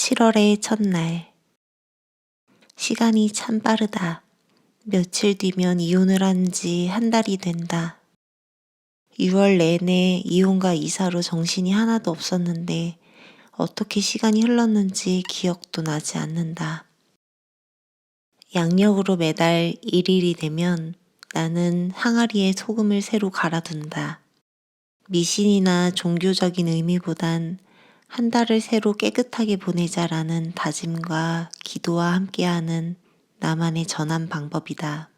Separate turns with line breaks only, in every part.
7월의 첫날. 시간이 참 빠르다. 며칠 뒤면 이혼을 한 지 한 달이 된다. 6월 내내 이혼과 이사로 정신이 하나도 없었는데 어떻게 시간이 흘렀는지 기억도 나지 않는다. 양력으로 매달 1일이 되면 나는 항아리에 소금을 새로 갈아둔다. 미신이나 종교적인 의미보단 한 달을 새로 깨끗하게 보내자라는 다짐과 기도와 함께하는 나만의 전환 방법이다.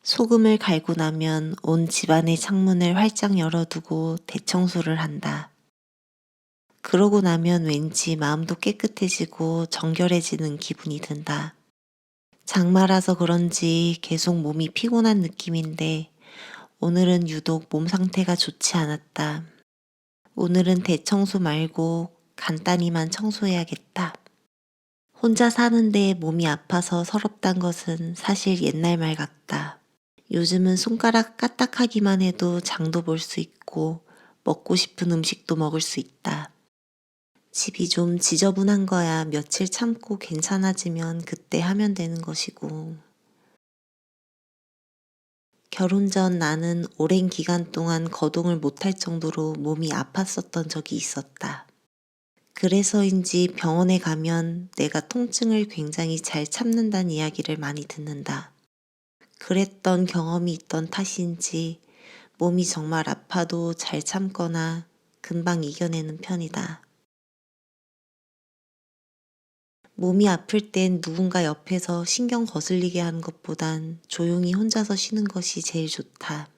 소금을 갈고 나면 온 집안의 창문을 활짝 열어두고 대청소를 한다. 그러고 나면 왠지 마음도 깨끗해지고 정결해지는 기분이 든다. 장마라서 그런지 계속 몸이 피곤한 느낌인데 오늘은 유독 몸 상태가 좋지 않았다. 오늘은 대청소 말고 간단히만 청소해야겠다. 혼자 사는데 몸이 아파서 서럽단 것은 사실 옛날 말 같다. 요즘은 손가락 까딱하기만 해도 장도 볼 수 있고 먹고 싶은 음식도 먹을 수 있다. 집이 좀 지저분한 거야 며칠 참고 괜찮아지면 그때 하면 되는 것이고. 결혼 전 나는 오랜 기간 동안 거동을 못할 정도로 몸이 아팠었던 적이 있었다. 그래서인지 병원에 가면 내가 통증을 굉장히 잘 참는다는 이야기를 많이 듣는다. 그랬던 경험이 있던 탓인지 몸이 정말 아파도 잘 참거나 금방 이겨내는 편이다. 몸이 아플 땐 누군가 옆에서 신경 거슬리게 하는 것보단 조용히 혼자서 쉬는 것이 제일 좋다.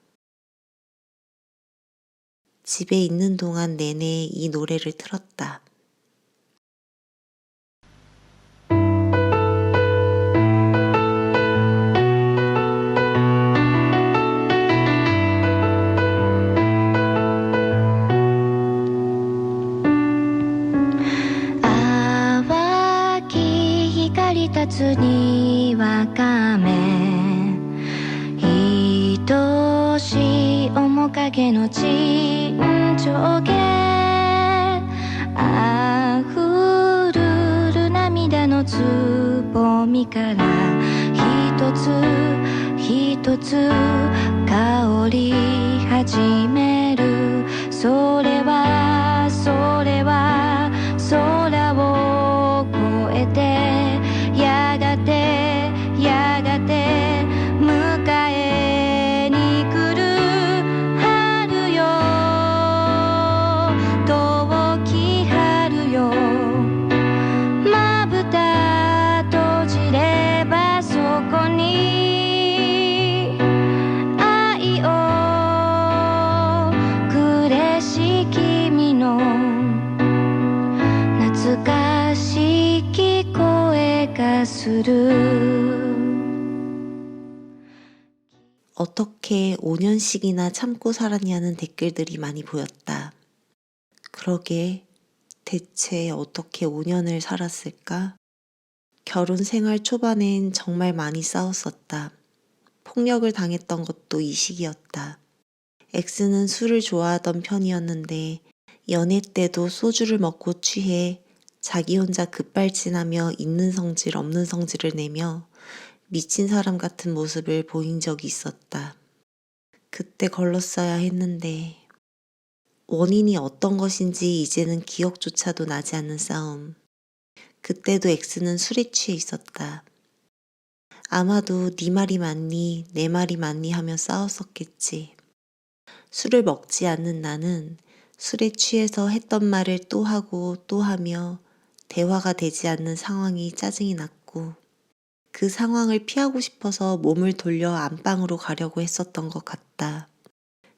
집에 있는 동안 내내 이 노래를 틀었다.
淡き光立つにわかめ愛しい面影の沈丁花あふるる涙のつぼみから一つ一つ香り始めるそれは空を越えてやがて迎えに来る春よ遠き春よまぶた閉じればそこに愛をくれし君の懐かしき声がする
어떻게 5년씩이나 참고 살았냐는 댓글들이 많이 보였다. 그러게 대체 어떻게 5년을 살았을까? 결혼 생활 초반엔 정말 많이 싸웠었다. 폭력을 당했던 것도 이 시기였다. X는 술을 좋아하던 편이었는데 연애 때도 소주를 먹고 취해 자기 혼자 급발진하며 있는 성질 없는 성질을 내며 미친 사람 같은 모습을 보인 적이 있었다. 그때 걸렀어야 했는데 원인이 어떤 것인지 이제는 기억조차도 나지 않는 싸움. 그때도 X는 술에 취해 있었다. 아마도 네 말이 맞니 내 말이 맞니 하며 싸웠었겠지. 술을 먹지 않는 나는 술에 취해서 했던 말을 또 하고 또 하며 대화가 되지 않는 상황이 짜증이 났고 그 상황을 피하고 싶어서 몸을 돌려 안방으로 가려고 했었던 것 같다.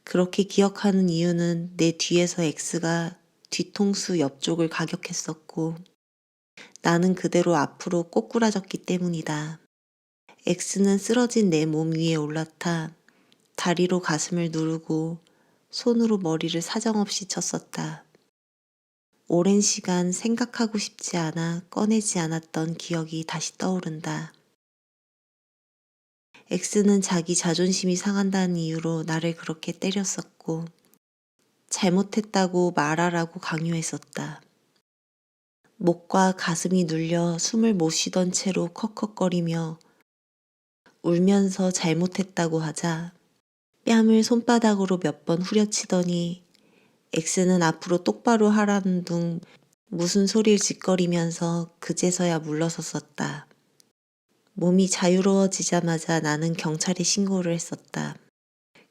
그렇게 기억하는 이유는 내 뒤에서 X가 뒤통수 옆쪽을 가격했었고 나는 그대로 앞으로 꼬꾸라졌기 때문이다. X는 쓰러진 내 몸 위에 올라타 다리로 가슴을 누르고 손으로 머리를 사정없이 쳤었다. 오랜 시간 생각하고 싶지 않아 꺼내지 않았던 기억이 다시 떠오른다. X는 자기 자존심이 상한다는 이유로 나를 그렇게 때렸었고 잘못했다고 말하라고 강요했었다. 목과 가슴이 눌려 숨을 못 쉬던 채로 컥컥거리며 울면서 잘못했다고 하자 뺨을 손바닥으로 몇 번 후려치더니 X는 앞으로 똑바로 하라는 둥 무슨 소리를 짓거리면서 그제서야 물러섰었다. 몸이 자유로워지자마자 나는 경찰에 신고를 했었다.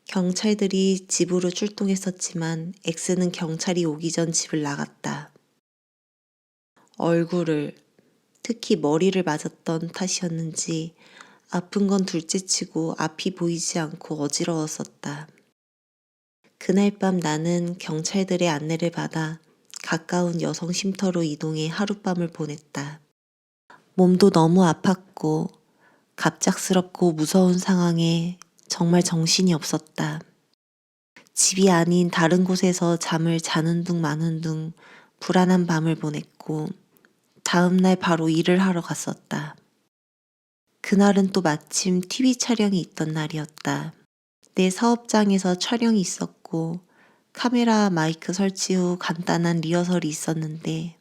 경찰들이 집으로 출동했었지만 X는 경찰이 오기 전 집을 나갔다. 얼굴을, 특히 머리를 맞았던 탓이었는지 아픈 건 둘째치고 앞이 보이지 않고 어지러웠었다. 그날 밤 나는 경찰들의 안내를 받아 가까운 여성 쉼터로 이동해 하룻밤을 보냈다. 몸도 너무 아팠고 갑작스럽고 무서운 상황에 정말 정신이 없었다. 집이 아닌 다른 곳에서 잠을 자는 둥 마는 둥 불안한 밤을 보냈고 다음날 바로 일을 하러 갔었다. 그날은 또 마침 TV 촬영이 있던 날이었다. 내 사업장에서 촬영이 있었고 카메라 마이크 설치 후 간단한 리허설이 있었는데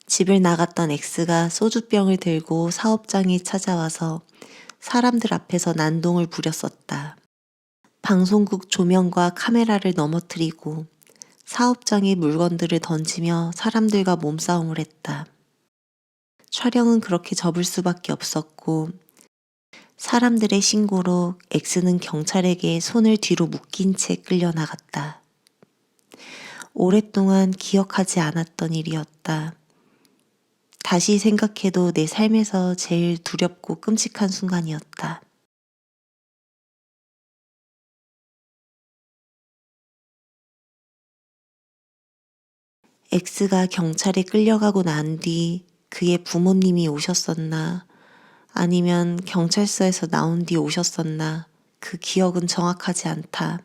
집을 나갔던 X가 소주병을 들고 사업장에 찾아와서 사람들 앞에서 난동을 부렸었다. 방송국 조명과 카메라를 넘어뜨리고 사업장에 물건들을 던지며 사람들과 몸싸움을 했다. 촬영은 그렇게 접을 수밖에 없었고 사람들의 신고로 X는 경찰에게 손을 뒤로 묶인 채 끌려나갔다. 오랫동안 기억하지 않았던 일이었다. 다시 생각해도 내 삶에서 제일 두렵고 끔찍한 순간이었다. X가 경찰에 끌려가고 난 뒤 그의 부모님이 오셨었나 아니면 경찰서에서 나온 뒤 오셨었나 그 기억은 정확하지 않다.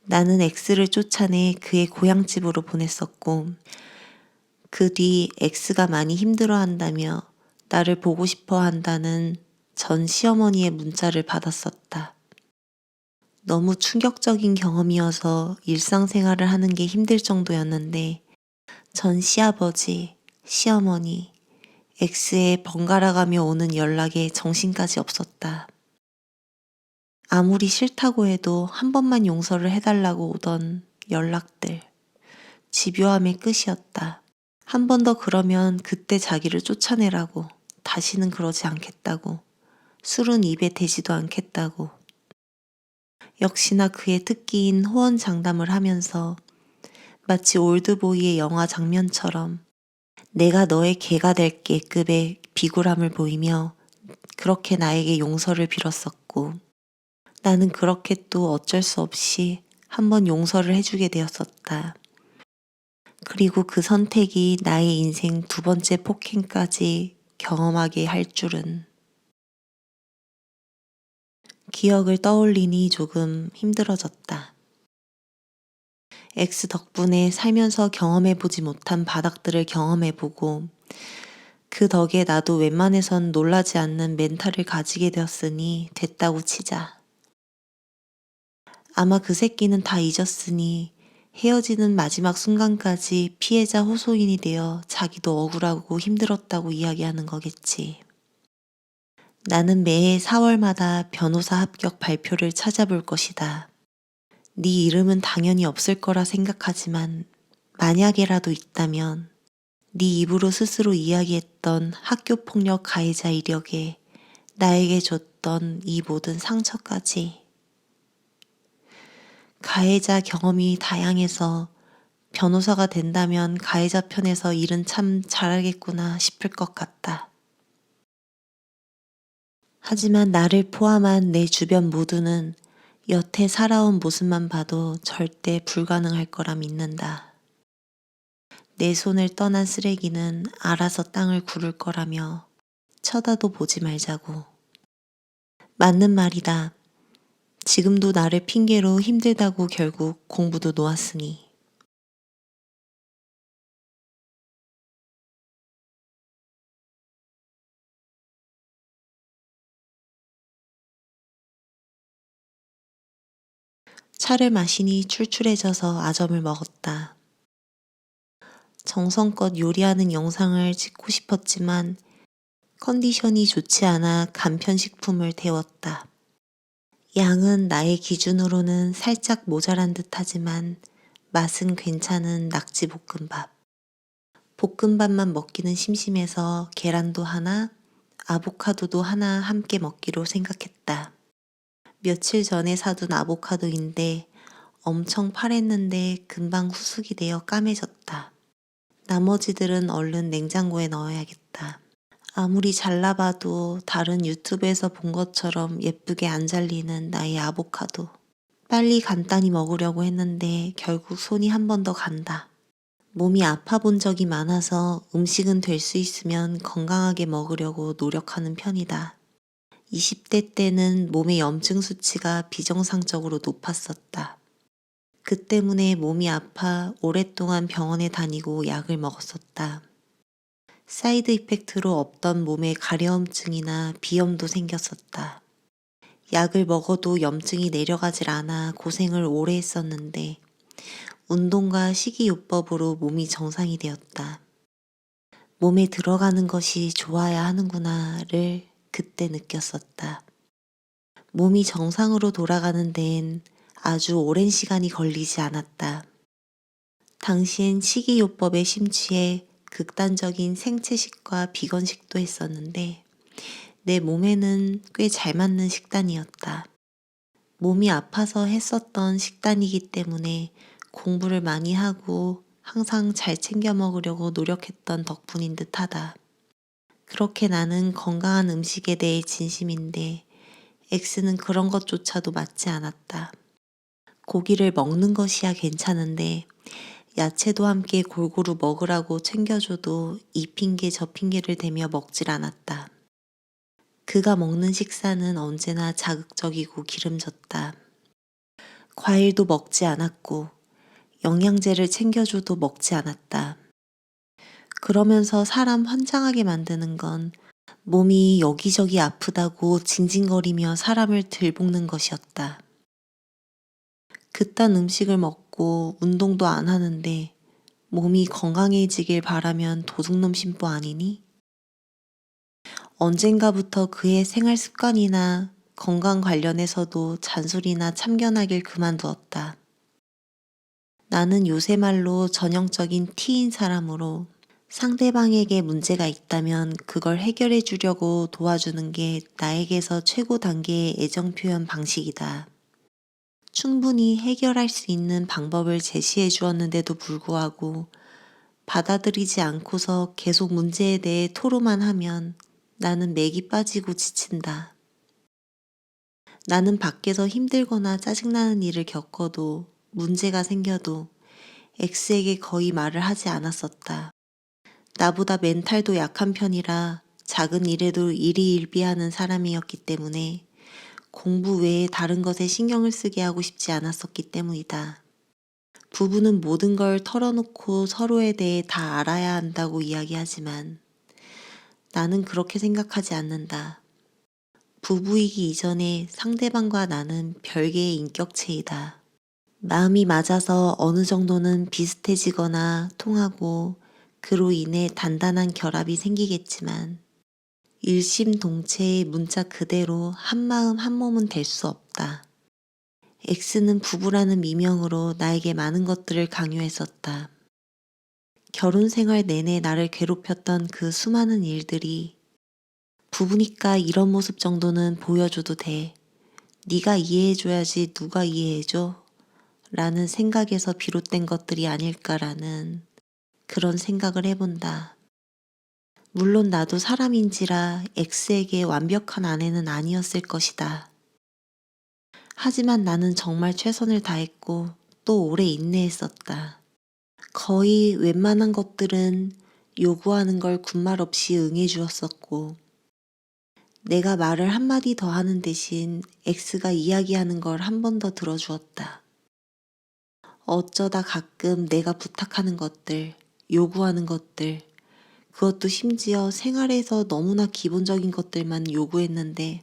나는 X를 쫓아내 그의 고향집으로 보냈었고 그 뒤 X가 많이 힘들어한다며 나를 보고 싶어 한다는 전 시어머니의 문자를 받았었다. 너무 충격적인 경험이어서 일상생활을 하는 게 힘들 정도였는데 전 시아버지, 시어머니, X에 번갈아가며 오는 연락에 정신까지 없었다. 아무리 싫다고 해도 한 번만 용서를 해달라고 오던 연락들, 집요함의 끝이었다. 한 번 더 그러면 그때 자기를 쫓아내라고, 다시는 그러지 않겠다고, 술은 입에 대지도 않겠다고. 역시나 그의 특기인 호언장담을 하면서 마치 올드보이의 영화 장면처럼 내가 너의 개가 될게 급의 비굴함을 보이며 그렇게 나에게 용서를 빌었었고 나는 그렇게 또 어쩔 수 없이 한번 용서를 해주게 되었었다. 그리고 그 선택이 나의 인생 두 번째 폭행까지 경험하게 할 줄은. 기억을 떠올리니 조금 힘들어졌다. X 덕분에 살면서 경험해보지 못한 바닥들을 경험해보고 그 덕에 나도 웬만해선 놀라지 않는 멘탈을 가지게 되었으니 됐다고 치자. 아마 그 새끼는 다 잊었으니 헤어지는 마지막 순간까지 피해자 호소인이 되어 자기도 억울하고 힘들었다고 이야기하는 거겠지. 나는 매해 4월마다 변호사 합격 발표를 찾아볼 것이다. 네 이름은 당연히 없을 거라 생각하지만 만약에라도 있다면 네 입으로 스스로 이야기했던 학교폭력 가해자 이력에 나에게 줬던 이 모든 상처까지. 가해자 경험이 다양해서 변호사가 된다면 가해자 편에서 일은 참 잘하겠구나 싶을 것 같다. 하지만 나를 포함한 내 주변 모두는 여태 살아온 모습만 봐도 절대 불가능할 거라 믿는다. 내 손을 떠난 쓰레기는 알아서 땅을 구를 거라며 쳐다도 보지 말자고. 맞는 말이다. 지금도 나를 핑계로 힘들다고 결국 공부도 놓았으니. 차를 마시니 출출해져서 아점을 먹었다. 정성껏 요리하는 영상을 찍고 싶었지만 컨디션이 좋지 않아 간편식품을 데웠다. 양은 나의 기준으로는 살짝 모자란 듯하지만 맛은 괜찮은 낙지볶음밥. 볶음밥만 먹기는 심심해서 계란도 하나, 아보카도도 하나 함께 먹기로 생각했다. 며칠 전에 사둔 아보카도인데 엄청 파랬는데 금방 후숙이 되어 까매졌다. 나머지들은 얼른 냉장고에 넣어야겠다. 아무리 잘라봐도 다른 유튜브에서 본 것처럼 예쁘게 안 잘리는 나의 아보카도. 빨리 간단히 먹으려고 했는데 결국 손이 한 번 더 간다. 몸이 아파 본 적이 많아서 음식은 될 수 있으면 건강하게 먹으려고 노력하는 편이다. 20대 때는 몸의 염증 수치가 비정상적으로 높았었다. 그 때문에 몸이 아파 오랫동안 병원에 다니고 약을 먹었었다. 사이드 이펙트로 없던 몸에 가려움증이나 비염도 생겼었다. 약을 먹어도 염증이 내려가질 않아 고생을 오래 했었는데 운동과 식이요법으로 몸이 정상이 되었다. 몸에 들어가는 것이 좋아야 하는구나를 그때 느꼈었다. 몸이 정상으로 돌아가는 데엔 아주 오랜 시간이 걸리지 않았다. 당시엔 식이요법에 심취해 극단적인 생채식과 비건식도 했었는데 내 몸에는 꽤 잘 맞는 식단이었다. 몸이 아파서 했었던 식단이기 때문에 공부를 많이 하고 항상 잘 챙겨 먹으려고 노력했던 덕분인 듯하다. 그렇게 나는 건강한 음식에 대해 진심인데 X는 그런 것조차도 맞지 않았다. 고기를 먹는 것이야 괜찮은데 야채도 함께 골고루 먹으라고 챙겨줘도 이 핑계 저 핑계를 대며 먹질 않았다. 그가 먹는 식사는 언제나 자극적이고 기름졌다. 과일도 먹지 않았고 영양제를 챙겨줘도 먹지 않았다. 그러면서 사람 환장하게 만드는 건 몸이 여기저기 아프다고 징징거리며 사람을 들볶는 것이었다. 그딴 음식을 먹고 운동도 안 하는데 몸이 건강해지길 바라면 도둑놈 심보 아니니? 언젠가부터 그의 생활 습관이나 건강 관련해서도 잔소리나 참견하길 그만두었다. 나는 요새 말로 전형적인 T인 사람으로 상대방에게 문제가 있다면 그걸 해결해 주려고 도와주는 게 나에게서 최고 단계의 애정 표현 방식이다. 충분히 해결할 수 있는 방법을 제시해 주었는데도 불구하고 받아들이지 않고서 계속 문제에 대해 토로만 하면 나는 맥이 빠지고 지친다. 나는 밖에서 힘들거나 짜증나는 일을 겪어도 문제가 생겨도 X에게 거의 말을 하지 않았었다. 나보다 멘탈도 약한 편이라 작은 일에도 일희일비하는 사람이었기 때문에 공부 외에 다른 것에 신경을 쓰게 하고 싶지 않았었기 때문이다. 부부는 모든 걸 털어놓고 서로에 대해 다 알아야 한다고 이야기하지만 나는 그렇게 생각하지 않는다. 부부이기 이전에 상대방과 나는 별개의 인격체이다. 마음이 맞아서 어느 정도는 비슷해지거나 통하고 그로 인해 단단한 결합이 생기겠지만 일심동체의 문자 그대로 한마음 한몸은 될 수 없다. X는 부부라는 미명으로 나에게 많은 것들을 강요했었다. 결혼 생활 내내 나를 괴롭혔던 그 수많은 일들이 부부니까 이런 모습 정도는 보여줘도 돼. 네가 이해해줘야지 누가 이해해줘? 라는 생각에서 비롯된 것들이 아닐까라는 그런 생각을 해본다. 물론 나도 사람인지라 X에게 완벽한 아내는 아니었을 것이다. 하지만 나는 정말 최선을 다했고 또 오래 인내했었다. 거의 웬만한 것들은 요구하는 걸 군말 없이 응해주었었고 내가 말을 한마디 더 하는 대신 X가 이야기하는 걸 한 번 더 들어주었다. 어쩌다 가끔 내가 부탁하는 것들, 요구하는 것들, 그것도 심지어 생활에서 너무나 기본적인 것들만 요구했는데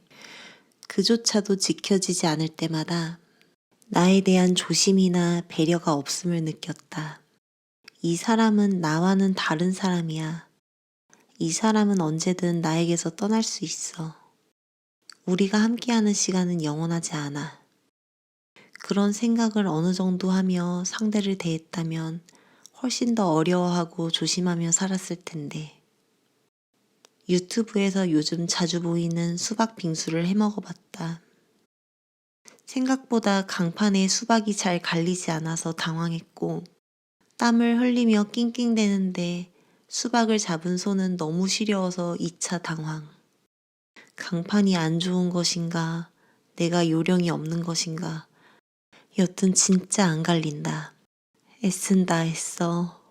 그조차도 지켜지지 않을 때마다 나에 대한 조심이나 배려가 없음을 느꼈다. 이 사람은 나와는 다른 사람이야. 이 사람은 언제든 나에게서 떠날 수 있어. 우리가 함께하는 시간은 영원하지 않아. 그런 생각을 어느 정도 하며 상대를 대했다면 훨씬 더 어려워하고 조심하며 살았을 텐데. 유튜브에서 요즘 자주 보이는 수박 빙수를 해 먹어봤다. 생각보다 강판에 수박이 잘 갈리지 않아서 당황했고, 땀을 흘리며 낑낑대는데 수박을 잡은 손은 너무 시려워서 2차 당황. 강판이 안 좋은 것인가, 내가 요령이 없는 것인가, 여튼 진짜 안 갈린다. 애쓴다 애써.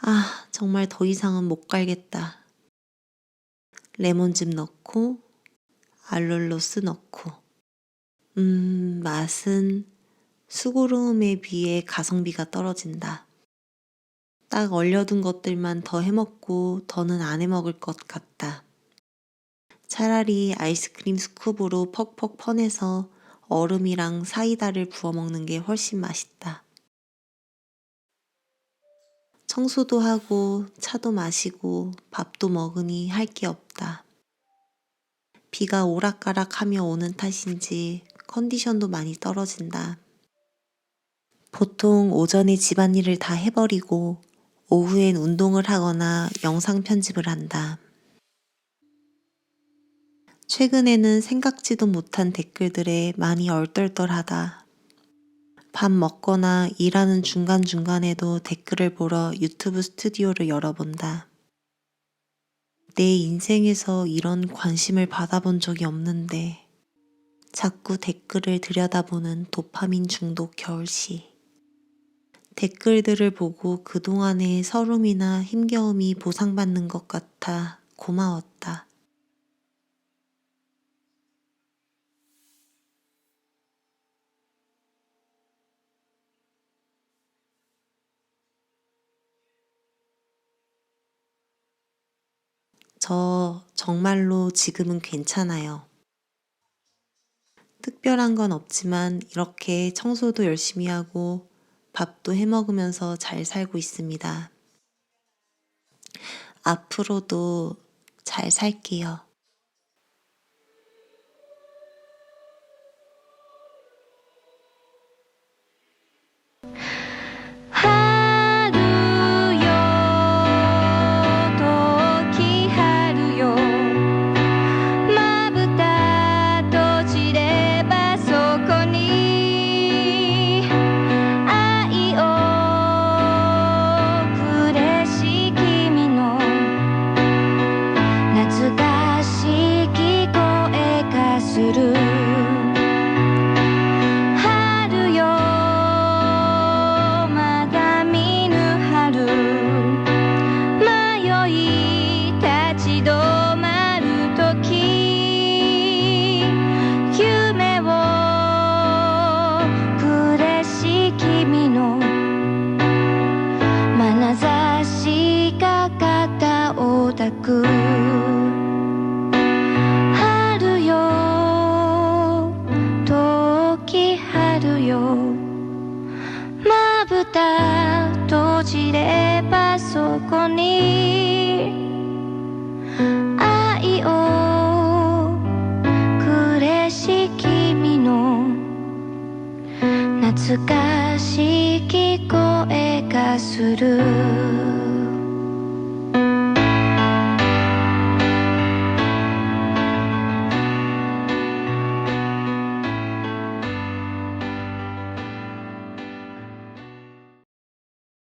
아, 정말 더 이상은 못 갈겠다. 레몬즙 넣고, 알룰로스 넣고. 맛은 수고로움에 비해 가성비가 떨어진다. 딱 얼려둔 것들만 더 해먹고 더는 안 해먹을 것 같다. 차라리 아이스크림 스쿱으로 퍽퍽 퍼내서 얼음이랑 사이다를 부어 먹는 게 훨씬 맛있다. 청소도 하고 차도 마시고 밥도 먹으니 할 게 없다. 비가 오락가락하며 오는 탓인지 컨디션도 많이 떨어진다. 보통 오전에 집안일을 다 해버리고 오후엔 운동을 하거나 영상 편집을 한다. 최근에는 생각지도 못한 댓글들에 많이 얼떨떨하다. 밥 먹거나 일하는 중간중간에도 댓글을 보러 유튜브 스튜디오를 열어본다. 내 인생에서 이런 관심을 받아본 적이 없는데 자꾸 댓글을 들여다보는 도파민 중독 겨울시. 댓글들을 보고 그동안의 서름이나 힘겨움이 보상받는 것 같아 고마웠다. 저 정말로 지금은 괜찮아요. 특별한 건 없지만 이렇게 청소도 열심히 하고 밥도 해 먹으면서 잘 살고 있습니다. 앞으로도 잘 살게요.